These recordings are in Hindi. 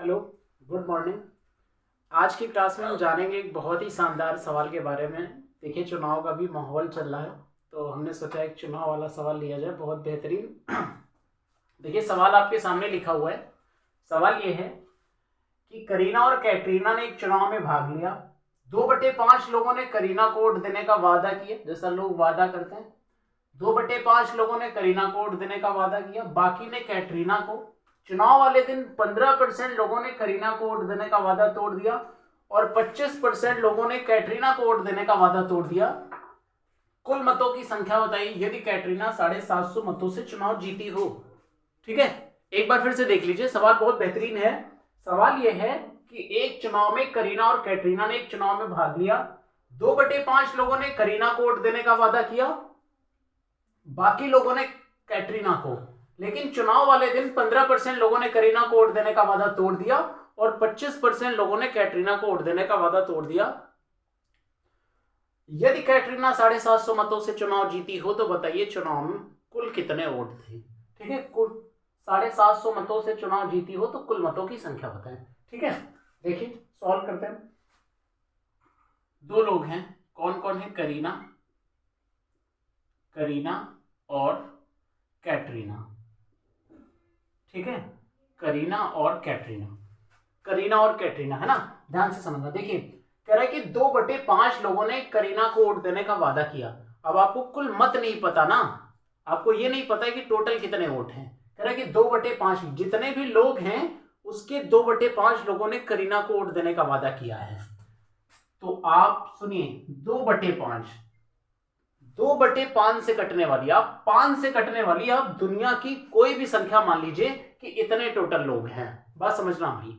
Hello, good morning. आज की क्लास में हम जानेंगे एक बहुत ही शानदार सवाल के बारे में। देखिए, चुनाव का भी माहौल चल रहा है तो हमने सोचा एक चुनाव वाला सवाल लिया जाए, बहुत बेहतरीन। देखिए, सवाल आपके सामने लिखा हुआ है। सवाल ये है कि करीना और कैटरीना ने एक चुनाव में भाग लिया। 2/5 लोगों ने करीना को वोट देने का वादा किया, जैसा लोग वादा करते हैं। 2/5 लोगों ने करीना को वोट देने का वादा किया, बाकी ने कैटरीना को। चुनाव वाले दिन 15% लोगों ने करीना को वोट देने का वादा तोड़ दिया और 25% लोगों ने कैटरीना को वोट देने का वादा तोड़ दिया। कुल मतों की संख्या बताइए यदि कैटरीना 750 मतों से चुनाव जीती हो। ठीक है, एक बार फिर से देख लीजिए, सवाल बहुत बेहतरीन है। सवाल यह है कि एक चुनाव में करीना और कैटरीना ने एक चुनाव में भाग लिया। 2/5 लोगों ने करीना को वोट देने का वादा किया, बाकी लोगों ने कैटरीना को। लेकिन चुनाव वाले दिन 15% लोगों ने करीना को वोट देने का वादा तोड़ दिया और 25% लोगों ने कैटरीना को वोट देने का वादा तोड़ दिया। यदि कैटरीना 750 मतों से चुनाव जीती हो तो बताइए चुनाव में कुल कितने वोट थे। ठीक है, कुल 750 मतों से चुनाव जीती हो तो कुल मतों की संख्या बताएं। ठीक है, देखिए सॉल्व करते हैं। दो लोग हैं, कौन कौन है? करीना और कैटरीना। ठीक है, करीना और कैटरीना है ना। ध्यान से समझना। देखिए, कह रहा है कि 2/5 लोगों ने करीना को वोट देने का वादा किया। अब आपको कुल मत नहीं पता ना, आपको ये नहीं पता है कि टोटल कितने वोट हैं। कह रहा है कि 2/5 जितने भी लोग हैं उसके 2/5 लोगों ने करीना को वोट देने का वादा किया है। तो आप सुनिए, 2/5 से कटने वाली, आप 5 से कटने वाली, आप दुनिया की कोई भी संख्या मान लीजिए कि इतने टोटल लोग हैं। बात समझना भाई,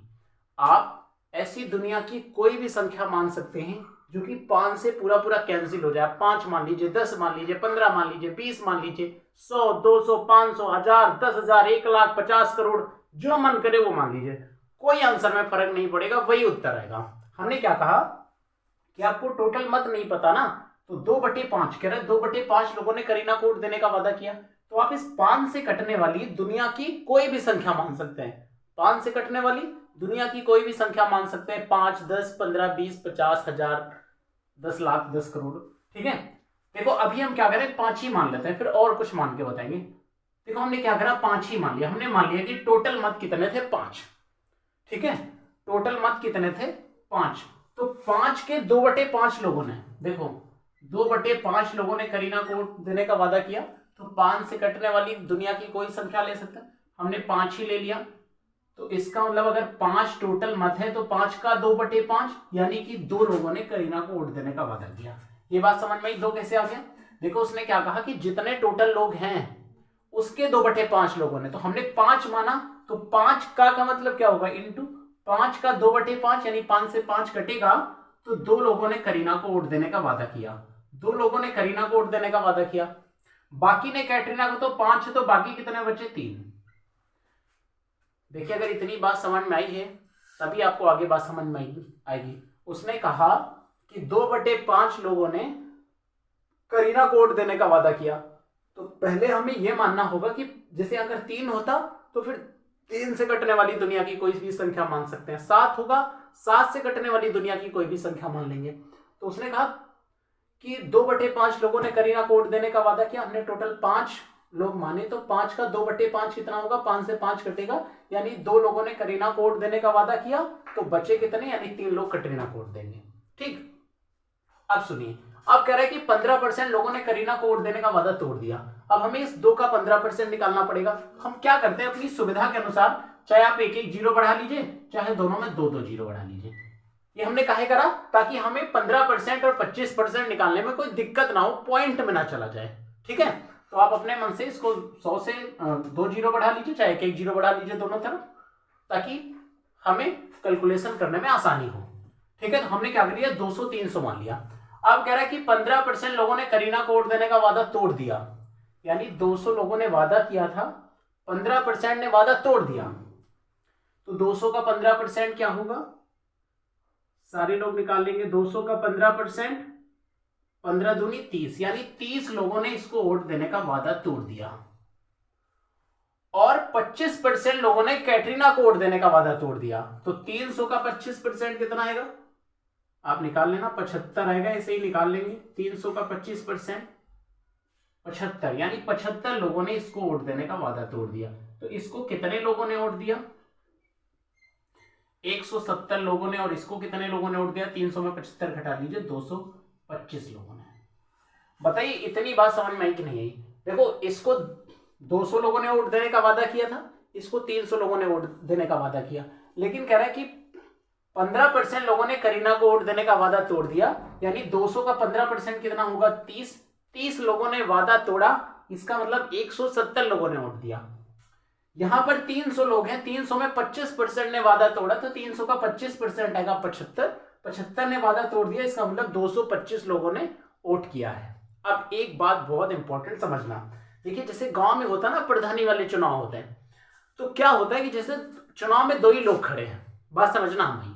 आप ऐसी दुनिया की कोई भी संख्या मान सकते हैं जो कि 5 से पूरा पूरा कैंसिल हो जाए। 5 मान लीजिए, 10 मान लीजिए, 15 मान लीजिए, 20 मान लीजिए, 100, 200, 500, 1000, 10,000, 1,00,000, 50 करोड़, जो मन करे वो मान लीजिए। कोई आंसर में फर्क नहीं पड़ेगा, वही उत्तर आएगा। हमने क्या कहा कि आपको टोटल मत नहीं पता ना, तो 2/5 कह रहे 2/5 लोगों ने करीना को वोट देने का वादा किया। तो आप इस 5 से कटने वाली दुनिया की कोई भी संख्या मान सकते हैं। 5 से कटने वाली दुनिया की कोई भी संख्या मान सकते हैं। 5, 10, 15, 20, 50, 1000, 10 लाख, 10 करोड़। ठीक है, देखो अभी हम क्या करें, 5 ही मान लेते हैं, फिर और कुछ मान के बताएंगे। देखो हमने क्या करा, 5 ही मान लिया। हमने मान लिया कि टोटल मत कितने थे, 5। ठीक है, टोटल मत कितने थे, 5। तो 5 के 2/5 लोगों ने, देखो 2/5 लोगों ने करीना को वोट देने का वादा किया। तो 5 से कटने वाली दुनिया की कोई संख्या ले सकते हैं, हमने 5 ही ले लिया। तो इसका मतलब अगर 5 टोटल मत है तो 5 का 2/5 यानी कि 2 लोगों ने करीना को वोट देने का वादा किया। ये बात समझ में आई? 2 कैसे आ गया? देखो उसने क्या कहा कि जितने टोटल लोग हैं उसके 2/5 लोगों ने, तो हमने 5 माना, तो 5 का मतलब क्या होगा, इंटू 5 का 2/5 यानी 5 से 5 कटेगा, तो 2 लोगों ने करीना को वोट देने का वादा किया। 2 लोगों ने करीना को वोट देने का वादा किया, बाकी ने कैटरीना को। तो 5 तो बाकी कितने बचे, 3। देखिए, अगर इतनी बात समझ में आई है तभी आपको आगे बात समझ में आएगी। उसने कहा कि 2/5 लोगों ने करीना को वोट देने का वादा किया। तो पहले हमें यह मानना होगा कि जैसे अगर 3 होता तो फिर 3 से कटने वाली दुनिया की कोई भी संख्या मान सकते हैं। 7 होगा, 7 से कटने वाली दुनिया की कोई भी संख्या मान लेंगे। तो उसने कहा कि 2/5 लोगों ने करीना को वोट देने का वादा किया। हमने टोटल 5 लोग माने, तो 5 का 2/5 कितना होगा, 5 से 5 कटेगा, यानी 2 लोगों ने करीना को वोट देने का वादा किया। तो बचे कितने, यानी 3 लोग कटरीना को वोट देंगे। ठीक, अब सुनिए, अब कह रहा है कि 15% लोगों ने करीना को वोट देने का वादा तोड़ दिया। अब हमें इस 2 का 15% निकालना पड़ेगा। हम क्या करते हैं, अपनी सुविधा के अनुसार, चाहे आप एक एक जीरो बढ़ा लीजिए, चाहे दोनों में 2-2 जीरो बढ़ा लीजिए। ये हमने काहे करा, ताकि हमें 15% और 25% निकालने में कोई दिक्कत ना हो, पॉइंट में ना चला जाए। ठीक है, तो आप अपने मन से इसको 100 से 2 जीरो बढ़ा लीजिए, चाहे एक एक जीरो बढ़ा लीजिए दोनों तरफ, ताकि हमें कैलकुलेशन करने में आसानी हो। ठीक है, तो हमने क्या कर लिया, 200 300 मान लिया। अब कह रहा है कि 15% लोगों ने करीना को वोट देने का वादा तोड़ दिया, यानी 200 लोगों ने वादा किया था, 15% ने वादा तोड़ दिया। तो 200 का 15% क्या होगा, सारे लोग निकाल लेंगे। 200 का 15%, 15 दूनी 30, यानी 30 लोगों ने इसको वोट देने का वादा तोड़ दिया। और 25% लोगों ने कैटरीना को वोट देने का वादा तोड़ दिया। तो 300 का 25% कितना आएगा, आप निकाल लेना, 75 आएगा, ऐसे ही निकाल लेंगे। 300 का 25% 75, यानी 75 लोगों ने इसको वोट देने का वादा तोड़ दिया। तो इसको कितने लोगों ने वोट दिया, 170 लोगों ने। और इसको कितने लोगों ने वोट दिया, 300 में 75 घटा लीजिए, 225 लोगों ने। बताइए इतनी बात समझ में आई कि नहीं आई। देखो इसको 200 लोगों ने वोट देने का वादा किया था, इसको 300 लोगों ने वोट देने का वादा किया, लेकिन कह रहा है कि 15% लोगों ने करीना को वोट देने का वादा तोड़ दिया, यानी 200 का 15% कितना होगा, 30 लोगों ने वादा तोड़ा, इसका मतलब 170 लोगों ने वोट दिया। यहां पर 300 लोग हैं, 300 में 25% ने वादा तोड़ा, तो 300 का 25% आएगा 75 ने वादा तोड़ दिया, इसका मतलब 225 लोगों ने वोट किया है। अब एक बात बहुत इंपॉर्टेंट समझना, देखिए जैसे गांव में होता है ना, प्रधानी वाले चुनाव होते हैं, तो क्या होता है कि जैसे चुनाव में 2 ही लोग खड़े हैं, बात समझना हमें,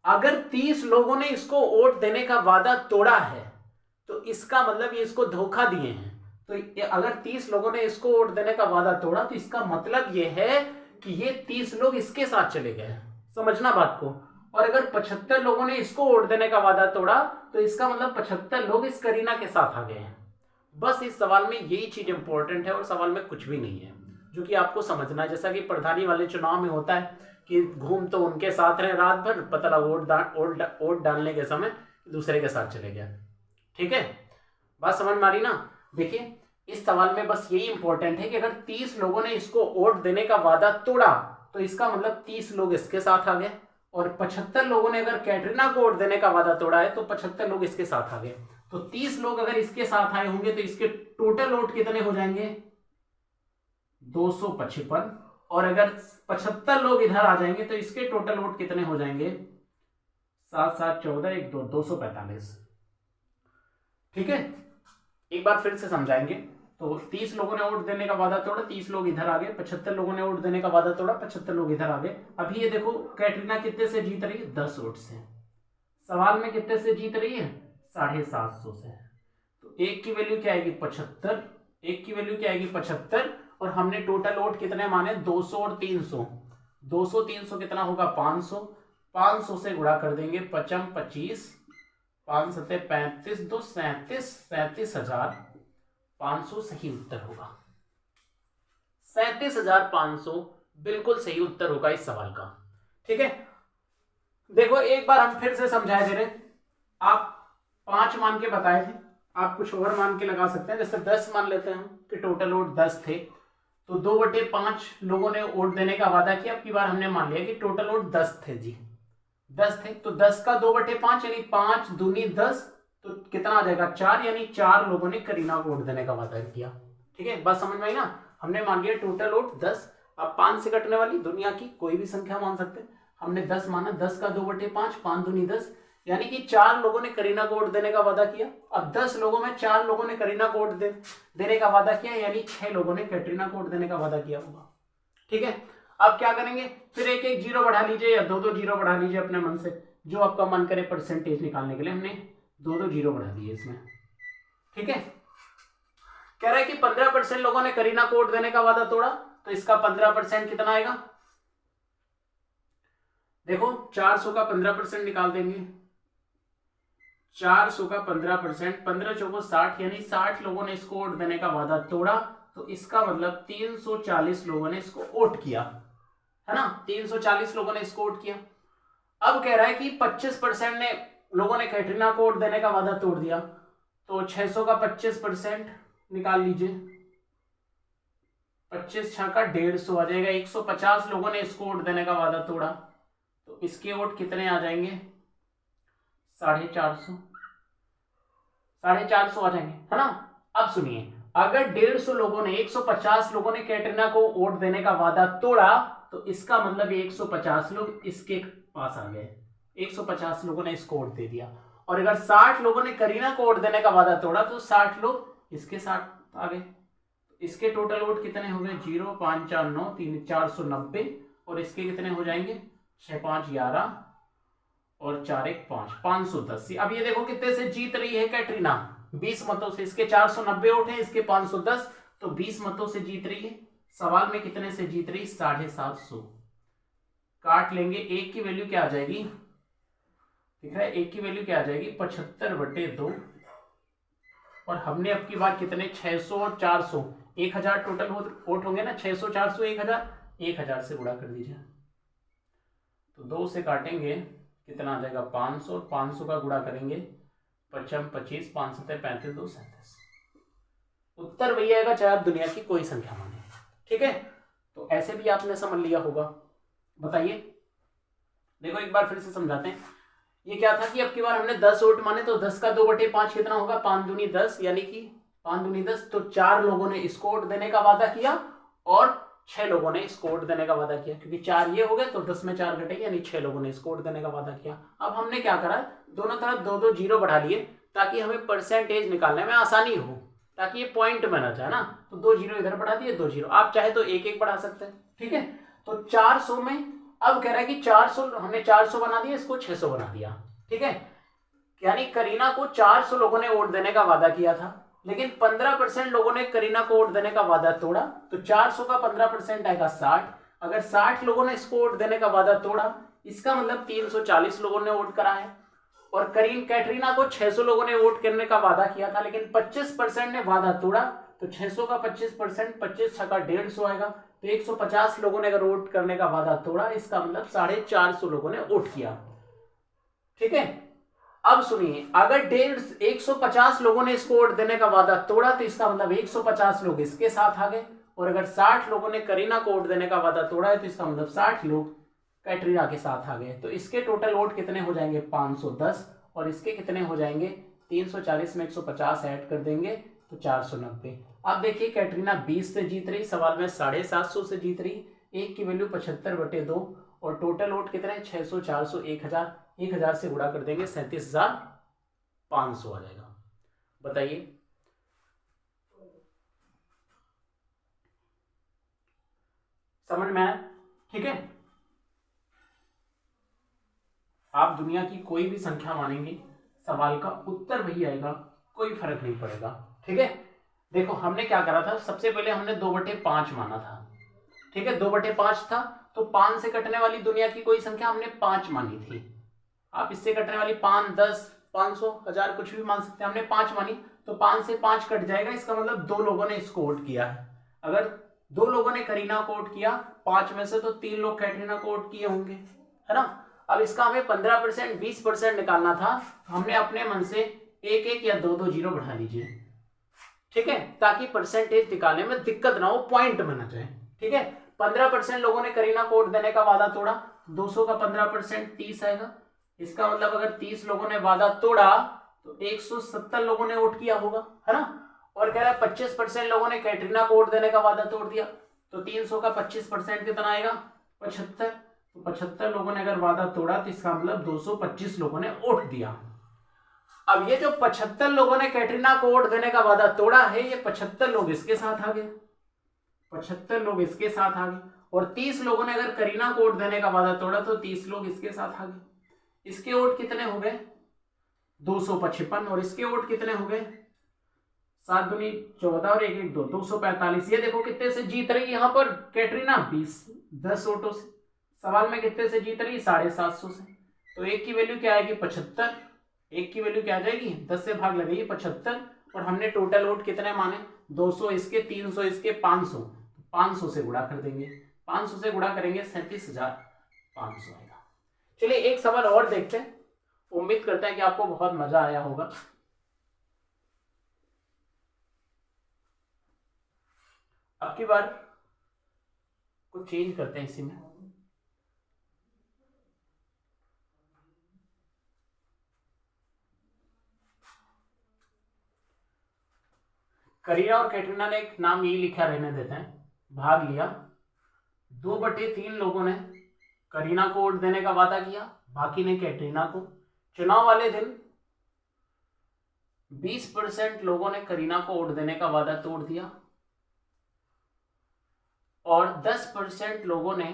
अगर 30 लोगों ने इसको वोट देने का वादा तोड़ा है तो इसका मतलब ये इसको धोखा दिए हैं। तो अगर 30 लोगों ने इसको वोट देने का वादा तोड़ा तो इसका मतलब ये है कि ये 30 लोग इसके साथ चले गए, समझना बात को। और अगर 75 लोगों ने इसको वोट देने का वादा तोड़ा तो इसका मतलब 75 लोग इस करीना के साथ आ गए हैं। बस इस सवाल में यही चीज इंपॉर्टेंट है और सवाल में कुछ भी नहीं है जो कि आपको समझना है। जैसा कि प्रधानी वाले चुनाव में होता है कि घूम तो उनके साथ रहे रात भर, पता लगा वोट डालने के समय दूसरे के साथ चले गया। ठीक है, बात समझ में आ रही ना। देखिए इस सवाल में बस यही इंपॉर्टेंट है कि अगर 30 लोगों ने इसको वोट देने का वादा तोड़ा तो इसका मतलब 30 लोग इसके साथ आ गए, और 75 लोगों ने अगर कैटरीना को वोट देने का वादा तोड़ा है तो 75 लोग इसके साथ आ गए। तो 30 लोग अगर इसके साथ आए होंगे तो इसके टोटल वोट कितने हो जाएंगे, 255। और अगर 75 लोग इधर आ जाएंगे तो इसके टोटल वोट कितने हो जाएंगे, 7 7 14 1 2 245। ठीक है, एक बार फिर से समझाएंगे। तो 30 लोगों ने वोट देने का वादा तोड़ा, 30 लोग इधर आ गए, 75 लोगों ने वोट देने का वादा तोड़ा, 75 लोग इधर आ गए। अभी ये देखो कैटरीना कितने से जीत रही है, 10 वोट से। सवाल में कितने से जीत रही है, 750 से। तो एक की वैल्यू क्या आएगी, 75, एक की वैल्यू क्या आएगी 75, और हमने टोटल वोट कितने माने, 200 और 300। 200 300 कितना होगा, 500। 500 से गुणा कर देंगे, 55 25, 5 7 35, 2 37, 37,500 सही उत्तर होगा। 37,500 बिल्कुल सही उत्तर होगा इस सवाल का। ठीक है, देखो एक बार हम फिर से समझाए दे रहे। आप 5 मान के बताए थे, आप कुछ और मान के लगा सकते हैं। जैसे 10 मान लेते हैं कि टोटल वोट 10 थे, तो 2/5 लोगों ने वोट देने का वादा किया। अब की बार हमने मान लिया कि टोटल वोट 10 थे जी, 10 थे। तो 10 का 2/5 यानी 5 दूनी 10, तो कितना आ जाएगा, 4, यानी 4 लोगों ने करीना को वोट देने का वादा किया। ठीक है, बात समझ में आई ना। हमने मान लिया टोटल वोट 10। अब 5 से कटने वाली दुनिया की कोई भी संख्या मान सकते हैं, हमने 10 माना। 10 का 2/5, 5 दूनी 10, यानी कि 4 लोगों ने करीना को वोट देने का वादा किया। अब 10 लोगों में 4 लोगों ने करीना को वोट देने का वादा किया, यानी 6 लोगों ने कैटरीना को वोट देने का वादा किया होगा। ठीक है, अब क्या करेंगे, फिर एक एक जीरो बढ़ा लीजिए या 2 2 जीरो बढ़ा लीजिए अपने मन से, जो आपका मन करे परसेंटेज निकालने के लिए। हमने 2 2 जीरो बढ़ा दिए इसमें। ठीक है, कह रहा है कि 15% लोगों ने करीना को वोट देने का वादा तोड़ा, तो इसका 15% कितना आएगा, देखो 400 का 15% निकाल देंगे। 400 का 15%, 15 चौको 60, यानी 60 लोगों ने इसको वोट देने का वादा तोड़ा, तो इसका मतलब 340 लोगों ने इसको वोट किया, है ना। 340 लोगों ने इसको वोट किया। अब कह रहा है कि 25% ने लोगों ने कैटरीना को वोट देने का वादा तोड़ दिया, तो 600 का 25% निकाल लीजिए। 25 6 का 150 आ जाएगा। 150 लोगों ने इसको वोट देने का वादा तोड़ा, तो इसके वोट कितने आ जाएंगे, 450, 450 आ जाएंगे, है ना। अब सुनिए, अगर 150 लोगों ने, 150 लोगों ने कैटरीना को वोट देने का वादा तोड़ा, तो इसका मतलब 150 लोग इसके पास आ गए। 150 लोगों ने इसको वोट दे दिया। और अगर 60 लोगों ने करीना को वोट देने का वादा तोड़ा, तो 60 लोग इसके साथ आ गए। इसके टोटल वोट कितने हो गए, 0 5 4 9 3 490, और इसके कितने हो जाएंगे, 6 5 11 और 4 1 5 510। अब ये देखो कितने से जीत रही है कैटरीना, 20 मतों से। इसके 490 वोट है, इसके 510, तो 20 मतों से जीत रही है। सवाल में कितने से जीत रही, 750। काट लेंगे, एक की वैल्यू क्या आ जाएगी, दिख रहा है, एक की वैल्यू क्या आ जाएगी 75/2। और हमने अब की बार कितने, 600 और 400, 1000 टोटल वोट होंगे ना, 600 400 1000, 1000 से गुणा कर दीजिए। तो 2 से काटेंगे, कितना आ जाएगा 500, और 500 का गुणा करेंगे 55 25, 5 7 35 2 37। उत्तर वही आएगा चाहे आप दुनिया की कोई संख्या माने। ठीक है, तो ऐसे भी आपने समझ लिया होगा। बताइए, देखो एक बार फिर से समझाते हैं। ये क्या था कि अब की बार हमने 10 वोट माने, तो 10 का 2/5 कितना होगा, 5 दूनी 10, यानी कि 5 दूनी 10। तो 4 लोगों ने इसको वोट देने का वादा किया और 6 लोगों ने इसको वोट देने का वादा किया, क्योंकि 4 ये हो गए तो 10 में 4 घटे, यानी 6 लोगों ने इसको वोट देने का वादा किया। अब हमने क्या करा, दोनों तरफ 2-2 जीरो बढ़ा लिए, ताकि हमें परसेंटेज निकालने में आसानी हो, ताकि ये पॉइंट में ना जाए ना। तो 2 जीरो इधर बढ़ा दिए, 2 जीरो, आप चाहे तो एक एक बढ़ा सकते हैं। ठीक है, तो 400 में अब कह रहा है कि 400, हमने 400 बना दिया, इसको 600 बना दिया। ठीक है, यानी करीना को 400 लोगों ने वोट देने का वादा किया था, लेकिन 15% लोगों ने करीना को वोट देने का वादा तोड़ा। तो 400 का 15% आएगा 60। अगर 60 लोगों ने इसको वोट देने का वादा तोड़ा, इसका मतलब 340 लोगों ने वोट करा है। और कैटरीना को 600 लोगों ने वोट करने का वादा किया था, लेकिन 25% ने वादा तोड़ा। तो 600 का 25%, 25 छक्का 150 आएगा। तो 150 लोगों ने अगर वोट करने का वादा तोड़ा, इसका मतलब 450 लोगों ने वोट किया। ठीक है, अब सुनिए, अगर 150 लोगों ने इसको वोट देने का वादा तोड़ा, तो इसका मतलब 150 लोग इसके साथ आ गए। और अगर 60 लोगों ने करीना को वोट देने का वादा तोड़ा है, तो इसका मतलब 60 लोग कैटरीना के साथ आ गए। तो इसके टोटल वोट कितने हो जाएंगे, 510, और इसके कितने हो जाएंगे, 340 में 150 ऐड कर देंगे तो 490। अब देखिए, कैटरीना 20 से जीत रही, सवाल में 750 से जीत रही, एक की वैल्यू 75/2, और टोटल वोट कितने, 600 400 1000, 1000 से गुणा कर देंगे 37,500 आ जाएगा। बताइए, समझ में आया? ठीक है, आप दुनिया की कोई भी संख्या मानेंगे, सवाल का उत्तर वही आएगा, कोई फर्क नहीं पड़ेगा। ठीक है, देखो हमने क्या करा था, सबसे पहले हमने 2/5 माना था। ठीक है, 2/5 था, तो 5 से कटने वाली दुनिया की कोई संख्या हमने 5 मानी थी। आप इससे कटने वाली 5 10 500 1000 कुछ भी मान सकते हैं, हमने 5 मानी, तो 5 से 5 कट जाएगा। इसका मतलब 2 लोगों ने इसको वोट किया है। अगर 2 लोगों ने करीना को वोट किया 5 में से, तो 3 लोग कैटरीना को वोट किए होंगे, है ना। अब इसका हमें 15% 20% निकालना था, हमने अपने मन से एक एक या 2-2 जीरो बढ़ा लीजिए। ठीक है, ताकि परसेंटेज निकालने में दिक्कत ना हो, पॉइंट में ना जाए। ठीक है, 15% लोगों ने करीना को वोट देने का वादा तोड़ा, 200 का 15% 30 आएगा। इसका मतलब अगर 30 लोगों ने वादा तोड़ा, तो 170 लोगों ने वोट किया होगा, है ना। और कह रहा है 25% लोगों ने कैटरीना को वोट देने का वादा तोड़ दिया, तो 300 का 25% कितना आएगा, 75। तो 75 लोगों ने अगर वादा तोड़ा, तो इसका मतलब 225 लोगों ने वोट दिया। अब ये जो 75 लोगों ने कैटरीना को वोट देने का वादा तोड़ा है, ये 75 लोग इसके साथ आ गए, 75 लोग इसके साथ आ गए। और 30 लोगों ने अगर करीना को वोट देने का वादा तोड़ा, तो 30 लोग इसके साथ आ गए। इसके वोट कितने हो गए, 255, और इसके वोट कितने हो गए, 7 दूनी 14 और 1 1 2, 245। ये देखो कितने से जीत रही है यहाँ पर कैटरीना, 10 वोटों से। सवाल में कितने से जीत रही, 750 से। तो एक की वैल्यू क्या आएगी, 75। एक की वैल्यू क्या आ जाएगी, 10 से भाग लगेगी 75। और हमने टोटल वोट कितने माने, 200 इसके, 300 इसके, 500। 500 से गुणा कर देंगे, 500 से गुणा करेंगे 37,500 आएगा। चलिए एक सवाल और देखते हैं, उम्मीद करते हैं कि आपको बहुत मजा आया होगा। अब की बार कुछ चेंज करते हैं इसी में। करीना और कैटरीना ने एक नाम यही लिखा, रहने देते हैं, भाग लिया। 2/3 लोगों ने करीना को वोट देने का वादा किया, बाकी ने कैटरीना को। चुनाव वाले दिन 20% लोगों ने करीना को वोट देने का वादा तोड़ दिया, और 10% लोगों ने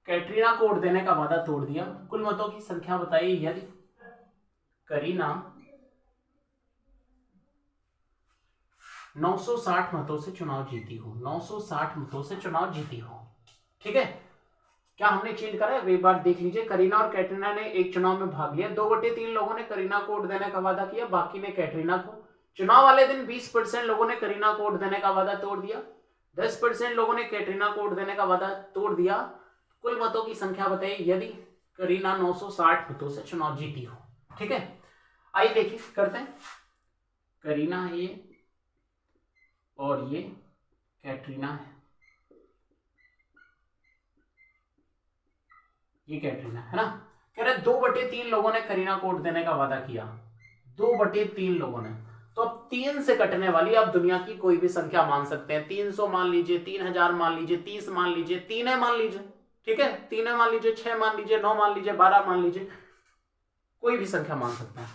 कैटरीना को वोट देने का वादा तोड़ दिया। कुल मतों की संख्या बताइए, यदि करीना 960 मतों से चुनाव जीती हो, 960 मतों से चुनाव जीती हो। ठीक है, क्या हमने चीट करा है? एक बार देख लीजिए, करीना और कैटरीना ने एक चुनाव में भाग लिया, 2/3 लोगों ने करीना को वोट देने का वादा किया, बाकी ने कैटरीना को। चुनाव वाले दिन 20% लोगों ने करीना को वोट देने का वादा तोड़ दिया, 10% लोगों ने कैटरीना को वोट देने का वादा तोड़ दिया। कुल मतों की संख्या बताइए यदि करीना 960 मतों से चुनाव जीती हो। ठीक है, आइए देखिए करते हैं। करीना है ये और ये कैटरीना है, ये कैटरीना है ना। कह रहे 2/3 लोगों ने करीना को वोट देने का वादा किया, 2/3 लोगों ने। तो अब 3 से कटने वाली आप दुनिया की कोई भी संख्या मान सकते हैं, 300 मान लीजिए, 3000 मान लीजिए, 30 मान लीजिए, 3 है मान लीजिए। ठीक है, 3 है मान लीजिए, 6 मान लीजिए, 9 मान लीजिए, 12 मान लीजिए, कोई भी संख्या मान सकते हैं।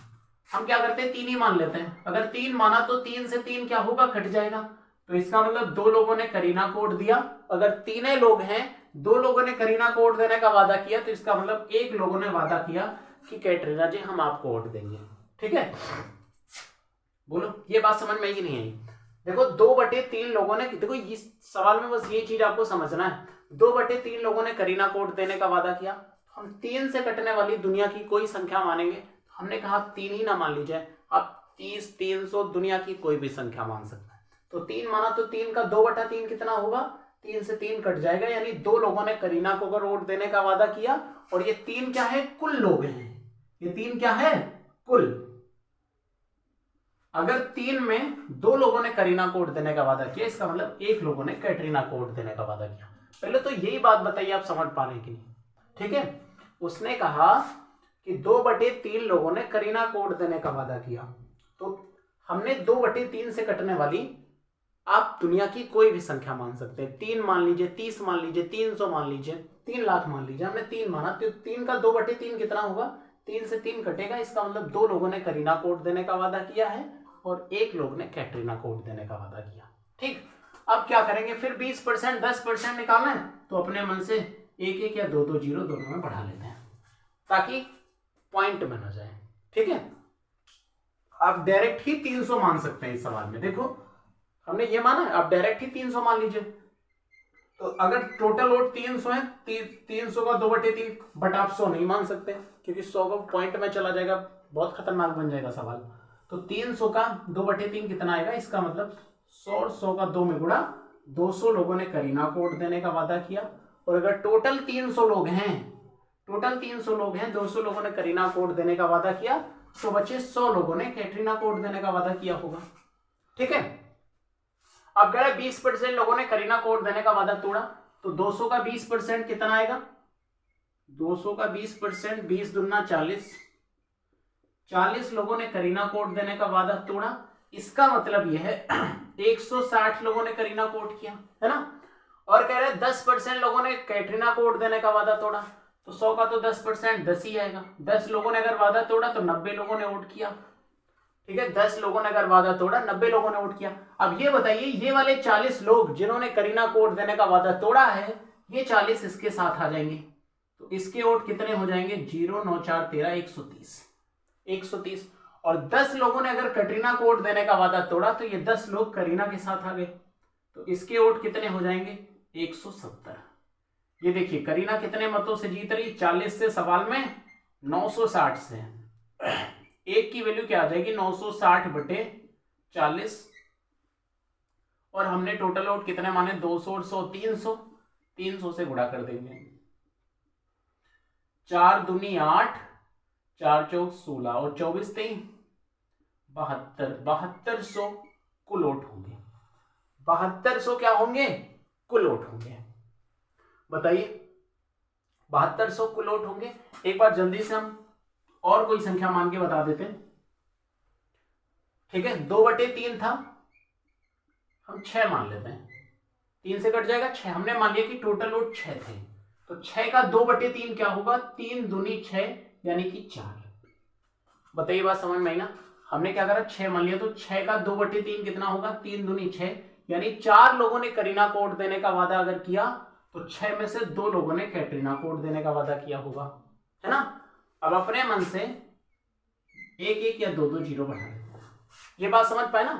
हम क्या करते हैं, 3 ही मान लेते हैं। अगर 3 माना तो 3 से 3 क्या होगा, कट जाएगा। तो इसका मतलब 2 लोगों ने करीना को वोट दिया। अगर 3 लोग हैं, 2 लोगों ने करीना को वोट देने का वादा किया, तो इसका मतलब 1 लोगों ने वादा किया कि कैटरीना जी हम आपको वोट देंगे। ठीक है, बोलो ये बात समझ में आई कि नहीं आई? देखो 2/3 लोगों ने, देखो इस सवाल में बस ये चीज आपको समझना है, 2/3 लोगों ने करीना को वोट देने का वादा किया। हम 3 से कटने वाली दुनिया की कोई संख्या मानेंगे। हमने कहा 3 ही ना मान लीजिए, आप 30, 300 दुनिया की कोई भी संख्या मान सकते हैं। तो 3 माना तो 3 का 2/3 कितना होगा, 3 से 3 कट जाएगा, यानी 2 लोगों ने करीना को अगर वोट देने का वादा किया। और ये 3 क्या है, कुल लोग हैं। ये 3 क्या है, कुल। अगर 3 में 2 लोगों ने करीना को वोट देने का वादा किया, इसका मतलब 1 लोगों ने कैटरीना को वोट देने का वादा किया। पहले तो यही बात बताइए आप समझ पा रहे हैं कि नहीं? ठीक है, उसने कहा कि 2/3 लोगों ने करीना को वोट देने का वादा किया। तो हमने 2/3 से कटने वाली आप दुनिया की कोई भी संख्या मान सकते हैं, 3 मान लीजिए, 30 मान लीजिए, 300 मान लीजिए, 3 लाख मान लीजिए। हमने 3 माना तो 3 का 2/3 कितना होगा, 3 से 3 कटेगा। इसका मतलब 2 लोगों ने करीना को वोट देने का वादा किया है और 1 लोग ने कैटरीना को वोट देने का वादा किया। ठीक, अब क्या करेंगे फिर, 20%, 10% निकालना है तो अपने मन से 1-1 या 2-2 जीरो दोनों में बढ़ा लेते हैं ताकि पॉइंट बना जाए। ठीक है, आप डायरेक्ट ही 300 मान सकते हैं इस सवाल में। देखो हमने ये माना है, आप डायरेक्ट ही 300 मान लीजिए। तो अगर टोटल वोट 300 है, 300 का 2/3, बट आप 100 नहीं मान सकते क्योंकि 100 का पॉइंट में चला जाएगा, बहुत खतरनाक बन जाएगा सवाल। तो 300 का 2/3 कितना आएगा, इसका मतलब 100 और 100 का 2 में गुणा, 200 लोगों ने करीना को वोट देने का वादा किया। और अगर टोटल 300 लोग हैं, टोटल 300 लोग हैं, 200 लोगों ने करीना को वोट देने का वादा किया, तो बचे 100 लोगों ने कैटरीना को वोट देने का वादा किया होगा। ठीक है, अब कह रहे 20% लोगों ने करीना को वोट देने का वादा तोड़ा, तो 200 का 20% कितना आएगा, 200 का 20%, 20 दूना 40, 40 लोगों ने करीना को वोट देने का वादा तोड़ा। इसका मतलब यह है 160 लोगों ने करीना को वोट किया, है ना। और कह रहे 10% लोगों ने कैटरीना को वोट देने का वादा तोड़ा, तो 100 का तो 10%, 10 ही आएगा। 10 लोगों ने अगर वादा तोड़ा तो 90 लोगों ने वोट किया। ठीक है, 10 लोगों ने अगर वादा तोड़ा, 90 लोगों ने वोट किया। अब ये बताइए, ये वाले 40 लोग जिन्होंने करीना को वोट देने का वादा तोड़ा है, ये 40 इसके साथ आ जाएंगे, तो इसके वोट कितने हो जाएंगे, 0 9 4 13 130। और 10 लोगों ने अगर करीना को वोट देने का वादा तोड़ा, तो ये 10 लोग करीना के साथ आ गए, तो इसके वोट कितने हो जाएंगे, 170। ये देखिए करीना कितने मतों से जीत रही, 40 से, सवाल में 960 से। एक की वैल्यू क्या आ जाएगी, 960/40। और हमने टोटल वोट कितने माने, 200 और 100, 300, 300 से गुणा कर देंगे। 4 दूनी 8, 4 चौक 16 और 24 3 72, 7200 कुल वोट होंगे। 7200 क्या होंगे, कुल वोट होंगे। बताइए 7200 कुल वोट होंगे। एक बार जल्दी से हम और कोई संख्या मान के बता देते हैं। ठीक है, 2/3 था, हम 6 मान लेते हैं, 3 से कट जाएगा 6। हमने मान लिया कि टोटल वोट 6 थे, तो 6 का 2/3 क्या होगा, 3 दूनी 6 यानी कि 4। बताइए बात समझ में आई ना। हमने क्या करा, 6 मान लिया, तो 6 का 2/3 कितना होगा, 3 दूनी 6, यानी 4 लोगों ने करीना को वोट देने का वादा अगर किया, तो 6 में से 2 लोगों ने कैटरीना को वोट देने का वादा किया होगा, है ना। अब अपने मन से 1-1 या 2-2 जीरो बढ़ा लेते हैं। ये बात समझ पाए ना।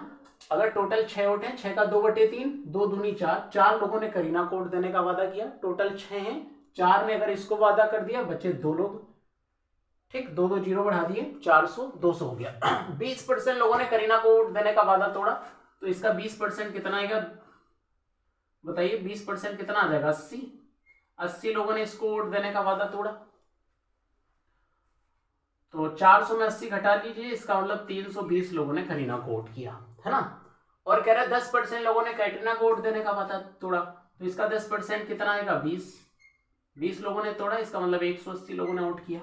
अगर टोटल 6 वोट हैं, 6 का 2/3, 2 दूनी 4, 4 लोगों ने करीना को वोट देने का वादा किया, टोटल 6 हैं, 4 ने अगर इसको वादा कर दिया, बचे 2 लोग, ठीक, 2 2 जीरो बढ़ा दिए, 400 200 हो गया। 20% लोगों ने करीना को वोट देने का वादा तोड़ा, तो इसका 20% कितना आएगा बताइए, 20% कितना आ जाएगा, 80। 80 लोगों ने इसको वोट देने का वादा तोड़ा, तो 400 में 80 घटा लीजिए, इसका मतलब 320 लोगों ने करीना को वोट किया, है ना। और कह रहा है 10% लोगों ने कैटरीना को वोट देने का वादा तोड़ा, तो इसका 10% कितना आएगा, 20 लोगों ने तोड़ा, इसका मतलब 180 लोगों ने वोट किया।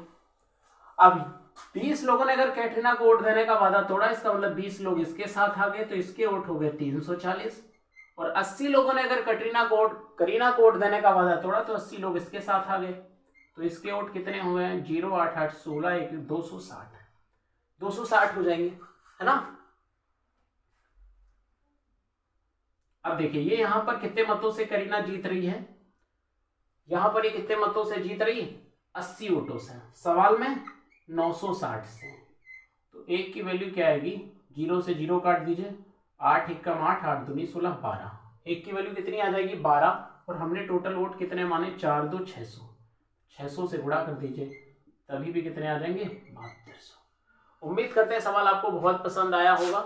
अब 20 लोगों ने अगर कैटरीना को वोट देने का वादा तोड़ा, इसका मतलब 20 लोग इसके साथ आ गए, तो इसके वोट हो गए 340। और 80 लोगों ने अगर करीना को वोट देने का वादा तोड़ा, तो 80 लोग इसके साथ आ गए, तो इसके वोट कितने हुए हैं, 0 8 8 16 1 260 हो जाएंगे, है ना। अब देखिए ये यहां पर कितने मतों से करीना जीत रही है, यहां पर ये कितने मतों से जीत रही है, 80 वोटों से। सवाल में 960 से, तो एक की वैल्यू क्या आएगी, 0 से 0 काट दीजिए, 8 1 8 8 दूनी 16 12, एक की वैल्यू कितनी आ जाएगी, 12। और हमने टोटल वोट कितने माने, 4 2 600, 600 से गुणा कर दीजिए, तभी भी कितने आ जाएंगे, 7200। उम्मीद करते हैं सवाल आपको बहुत पसंद आया होगा।